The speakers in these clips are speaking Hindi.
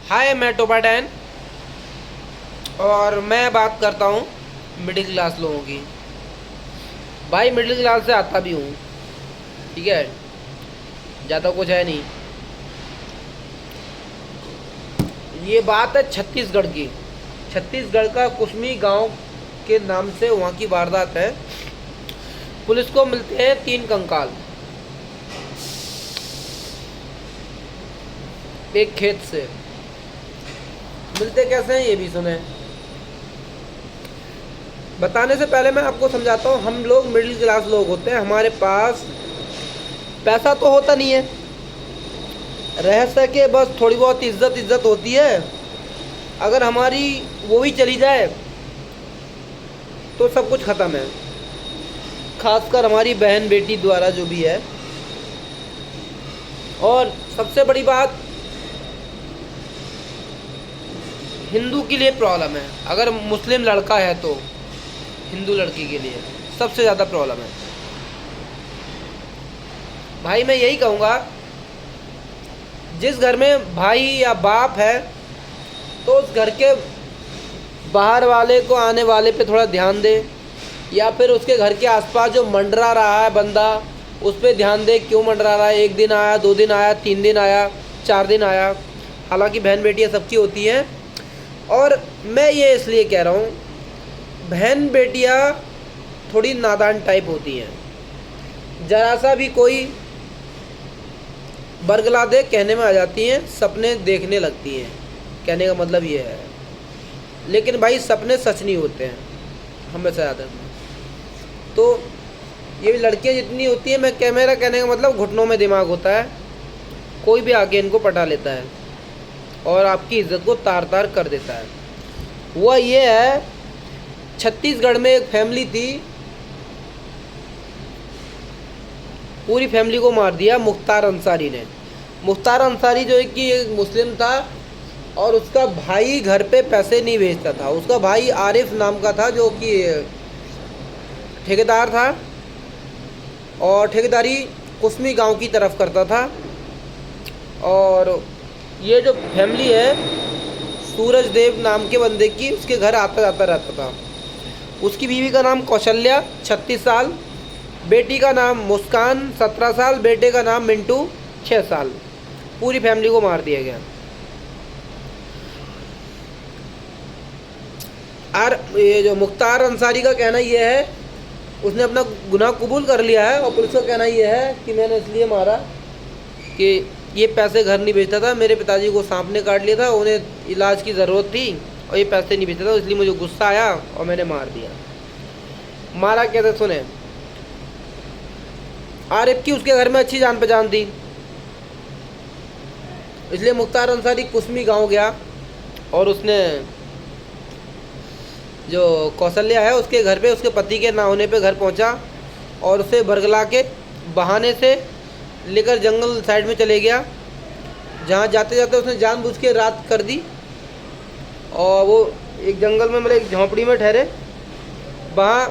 हाय, मैं टोपाटैन और मैं बात करता हूँ मिडिल क्लास लोगों की। भाई मिडिल क्लास से आता भी हूँ, ठीक है, ज़्यादा कुछ है नहीं। ये बात है छत्तीसगढ़ की। छत्तीसगढ़ का कुसमी गांव के नाम से वहाँ की वारदात है। पुलिस को मिलते हैं 3 कंकाल एक खेत से। मिलते कैसे हैं ये भी सुने। बताने से पहले मैं आपको समझाता हूँ। हम लोग मिडिल क्लास लोग होते हैं, हमारे पास पैसा तो होता नहीं है, रह सके बस थोड़ी बहुत इज्जत होती है। अगर हमारी वो भी चली जाए तो सब कुछ ख़त्म है, खासकर हमारी बहन बेटी द्वारा जो भी है। और सबसे बड़ी बात, हिंदू के लिए प्रॉब्लम है। अगर मुस्लिम लड़का है तो हिंदू लड़की के लिए सबसे ज़्यादा प्रॉब्लम है। भाई मैं यही कहूँगा, जिस घर में भाई या बाप है तो उस घर के बाहर वाले को, आने वाले पे थोड़ा ध्यान दे, या फिर उसके घर के आसपास जो मंडरा रहा है बंदा उस पर ध्यान दे। क्यों मंडरा रहा है, 1 दिन आया, 2 दिन आया, 3 दिन आया, 4 दिन आया। हालांकि बहन बेटियाँ सबकी होती हैं, और मैं ये इसलिए कह रहा हूँ, बहन बेटियाँ थोड़ी नादान टाइप होती हैं। ज़रा सा भी कोई बरगला दे कहने में आ जाती हैं, सपने देखने लगती हैं। कहने का मतलब ये है। लेकिन भाई सपने सच नहीं होते हैं, हमेशा याद रखना। तो ये लड़कियाँ जितनी होती हैं, मेरा कहने का मतलब घुटनों में दिमाग होता है, कोई भी आके इनको पटा लेता है और आपकी इज्जत को तार तार कर देता है। हुआ ये है, छत्तीसगढ़ में एक फैमिली थी, पूरी फैमिली को मार दिया मुख्तार अंसारी ने। मुख्तार अंसारी जो है कि एक मुस्लिम था और उसका भाई घर पे पैसे नहीं भेजता था। उसका भाई आरिफ नाम का था, जो कि ठेकेदार था और ठेकेदारी कुसमी गांव की तरफ करता था। और ये जो फैमिली है, सूरज देव नाम के बंदे की, उसके घर आता जाता रहता था। उसकी बीवी का नाम कौशल्या 36 साल, बेटी का नाम मुस्कान 17 साल, बेटे का नाम मिंटू 6 साल। पूरी फैमिली को मार दिया गया। और ये जो मुख्तार अंसारी का कहना ये है, उसने अपना गुनाह कबूल कर लिया है, और पुलिस का कहना ये है कि मैंने इसलिए मारा कि ये पैसे घर नहीं भेजता था, मेरे पिताजी को सांप ने काट लिया था, उन्हें इलाज की ज़रूरत थी और ये पैसे नहीं भेजता था, इसलिए मुझे गुस्सा आया और मैंने मार दिया। मारा कैसे सुने। आरिफ की उसके घर में अच्छी जान पहचान थी, इसलिए मुख्तार अंसारी कुसमी गांव गया और उसने जो कौशल्या है उसके घर पे, उसके पति के ना होने पे घर पहुंचा और उसे बरगला के बहाने से लेकर जंगल साइड में चले गया। जहाँ जाते जाते उसने जानबूझ के रात कर दी और वो एक जंगल में, मतलब एक झोंपड़ी में ठहरे। वहाँ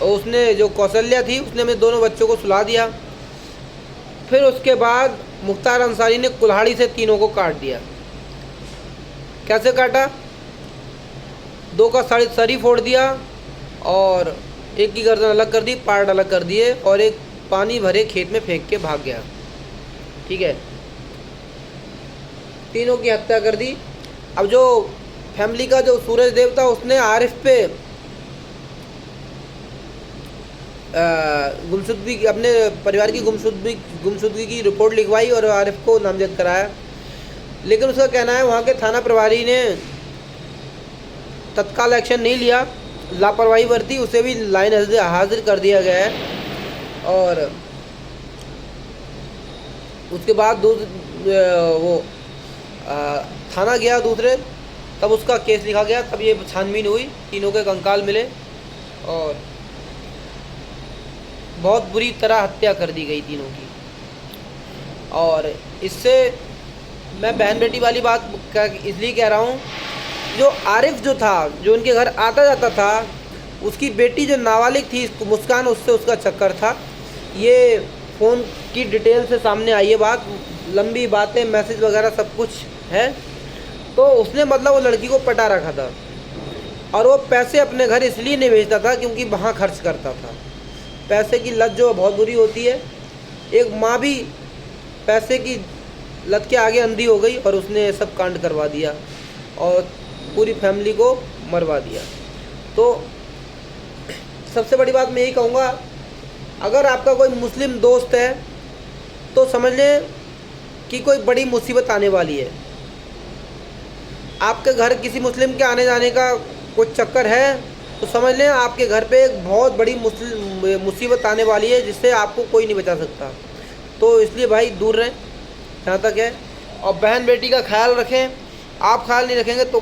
उसने, जो कौशल्या थी, उसने अपने दोनों बच्चों को सुला दिया। फिर उसके बाद मुख्तार अंसारी ने कुल्हाड़ी से तीनों को काट दिया। कैसे काटा, 2 का सरी फोड़ दिया और एक की गर्दन अलग कर दी, पार्ट अलग कर दिए, और एक पानी भरे खेत में फेंक के भाग गया। ठीक है, तीनों की हत्या कर दी। अब जो फैमिली का जो सूरज देव था, उसने आरिफ पे गुमशुदगी, अपने परिवार की गुमशुदगी की रिपोर्ट लिखवाई और आरिफ को नामजद कराया। लेकिन उसका कहना है वहाँ के थाना प्रभारी ने तत्काल एक्शन नहीं लिया, लापरवाही बरती, उसे भी लाइन हाजिर कर दिया गया है। और उसके बाद वो थाना गया दूसरे, तब उसका केस लिखा गया, तब ये छानबीन हुई, तीनों के कंकाल मिले और बहुत बुरी तरह हत्या कर दी गई तीनों की। और इससे मैं बहन बेटी वाली बात इसलिए कह रहा हूँ, जो आरिफ जो था, जो उनके घर आता जाता था, उसकी बेटी जो नाबालिग थी मुस्कान, उससे उसका चक्कर था। ये फ़ोन की डिटेल से सामने आई है बात। लंबी बातें, मैसेज वगैरह सब कुछ है। तो उसने मतलब वो लड़की को पटा रखा था और वो पैसे अपने घर इसलिए नहीं भेजता था क्योंकि वहाँ खर्च करता था। पैसे की लत जो बहुत बुरी होती है। एक माँ भी पैसे की लत के आगे अंधी हो गई और उसने सब कांड करवा दिया और पूरी फैमिली को मरवा दिया। तो सबसे बड़ी बात मैं यही कहूँगा, अगर आपका कोई मुस्लिम दोस्त है तो समझ लें कि कोई बड़ी मुसीबत आने वाली है। आपके घर किसी मुस्लिम के आने जाने का कुछ चक्कर है तो समझ लें आपके घर पे एक बहुत बड़ी मुसीबत आने वाली है जिससे आपको कोई नहीं बचा सकता। तो इसलिए भाई दूर रहें जहाँ तक है, और बहन बेटी का ख्याल रखें। आप ख्याल नहीं रखेंगे तो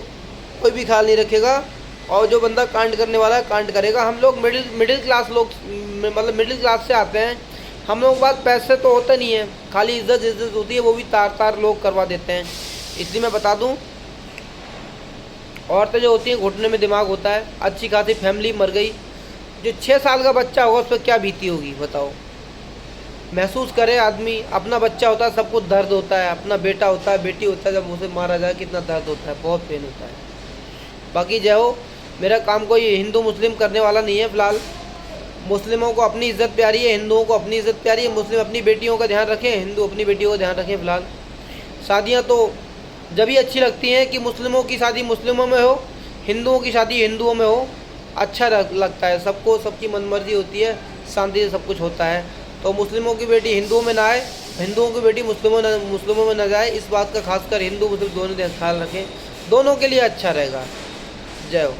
कोई भी ख्याल नहीं रखेगा, और जो बंदा कांड करने वाला है कांड करेगा। हम लोग मिडिल क्लास लोग, मतलब मिडिल क्लास से आते हैं। हम लोगों के पास पैसे तो होते नहीं है, खाली इज्जत होती है, वो भी तार लोग करवा देते हैं। इसलिए मैं बता दूं, औरतें जो होती हैं घुटने में दिमाग होता है। अच्छी खासी फैमिली मर गई, जो 6 साल का बच्चा होगा उस पर क्या बीती होगी बताओ। महसूस करे आदमी, अपना बच्चा होता है सब कुछ दर्द होता है, अपना बेटा होता है, बेटी होता है, जब उसे मारा जाए कितना दर्द होता है, बहुत पेन होता है। बाकी जय हो, मेरा काम कोई हिंदू मुस्लिम करने वाला नहीं है। फ़िलहाल मुस्लिमों को अपनी इज़्ज़त प्यारी है, हिंदुओं को अपनी इज़्ज़त प्यारी है। मुस्लिम अपनी बेटियों का ध्यान रखें, हिंदू अपनी बेटियों का ध्यान रखें। फ़िलहाल शादियाँ तो जब ही अच्छी लगती हैं कि मुस्लिमों की शादी मुस्लिमों में हो, हिंदुओं की शादी हिंदुओं में हो, अच्छा लगता है। सबको सबकी मनमर्जी होती है, शांति से सब कुछ होता है। तो मुस्लिमों की बेटी हिंदुओं में ना आए, हिंदुओं की बेटी मुस्लिमों में ना जाए, इस बात का खासकर हिंदू मुस्लिम दोनों ख्याल रखें, दोनों के लिए अच्छा रहेगा। जय हो।